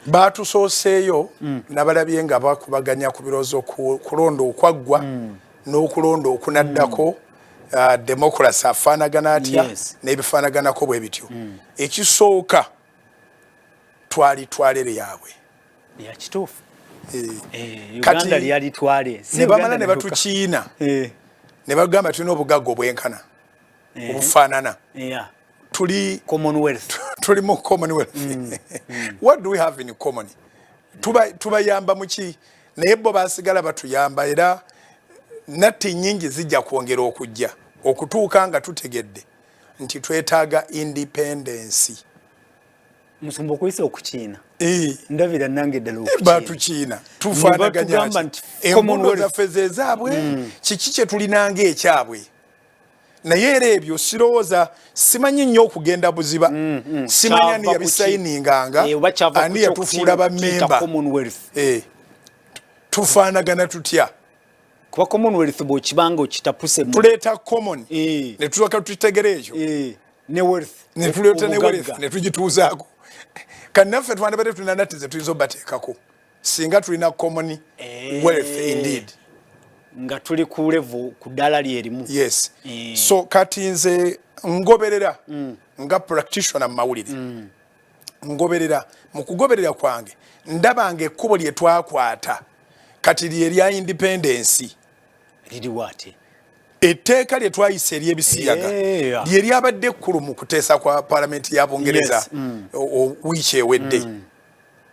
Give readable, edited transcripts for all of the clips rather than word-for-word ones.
Batusooseeyo nabalabye nga bakubaganya ku birowoozo kulonda okwaggwa n'okulonda okunaddako democracy afaanagana atya n'ebifaanaganako bwe bityo. Ekisooka twalitwalere yaabwe. Ya kituufu. Uganda lyalitwale. Ne bamala ne batukiina. Ne bagamba tulina obugagga obwenkana. Obufaanana. Tuli Commonwealth. Tuli mu Commonwealth. What do we have in common? Tubayamba muki naye bo basigala batuyamba era natti nyingi zijja kwongera okujja okutuuka nga tutegedde nti twetaaga independence. Musumba okuyisa okukiina. Ndabira nange ddala okukiina. Batukiina. Tufaanaganya enguudo zaffe ze zaabwe kiki kye tulinanga ekyabwe. Naye era ebyo sirowooza simanyi nnyo okugenda buziba simanya ni yabisayininganga ani yatufuula bammemba tufaanagana tutya kuba Commonwealth bw'okibanga okitapuse tuleeta common ne tulyoka tutegere ekyo ne wealth ne tuleeta ne wealth ne tugituuzaako kannaffe twandibadde tulina natti ze tuyinza obateekako singa tulina common wealth indeed nga tuli ku level ku ddala lyerimu. Yes. So kati nze ngoberera nga practitioner mu mawulire. Ngoberera mu kugoberera kwange ndabanga ekkubo lye twakwata kati lye independence. Liri wate. Etteeka lye twayise ery'ebisiyaga lye lyabadde ekkulu mu kuteesa kwa parliament ya Bungereza wiiki ewedde.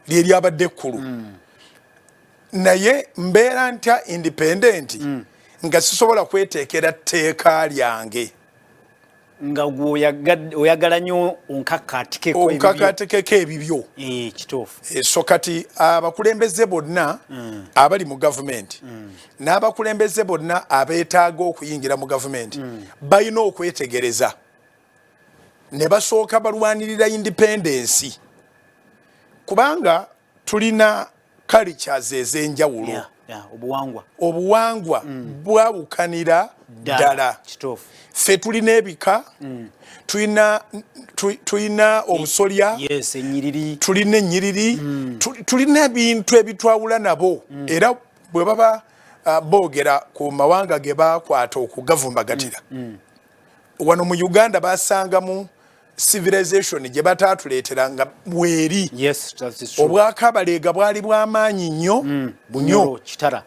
Lye lyabadde ekkulu. Naye mbeera ntya independent nga sisobola kweteekera tteeka lyange nga oyagala nnyo onkakaatikeko ebibyo kituufu. So kati abakulembeze bonna abali mu gavumenti n'abakulembeze bonna abeetaaga okuyingira mu gavumenti balina okwetegereza ne basooka balwanirira independence kubanga tulina cultures ez'enjawulo obuwangwa bwawukanira ddala ffe tulina ebika tulina obusolya tulina ennyiriri tulina ebintu ebitwawula nabo era bwe baba boogera ku mawanga ge bakwata okugavumbagatira wano mu Uganda basangamu civilization gye batatuleeteranga bweri obwakabaleega bwali bw'amaanyi nnyo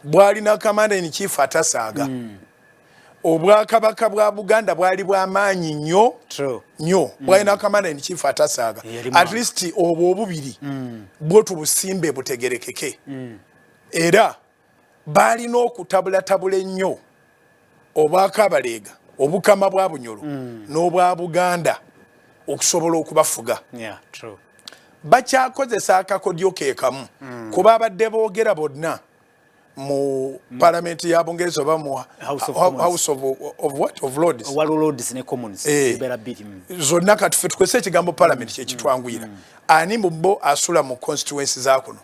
bwalina commander in chief atasaaga obwakabaka bwa Buganda bwali bw'amaanyi nnyo bwalina commander in chief atasaaga at least obwo obubiri bwo tubusimbe butegerekeke era balina okutabulatabula ennyo obwakabaleega obukama bwa Bunyoro n'obwa Buganda okusobola okubafuga. Bakyakozesa akakodyo keekamu kuba abadde boogera bonna mu parliament ya Bungereza oba mu House of Lords ne Commons zonna kati ffe tukozesa ekigambo parliament kyekitwanguyira ani mu bo asula mu constituency zaakuno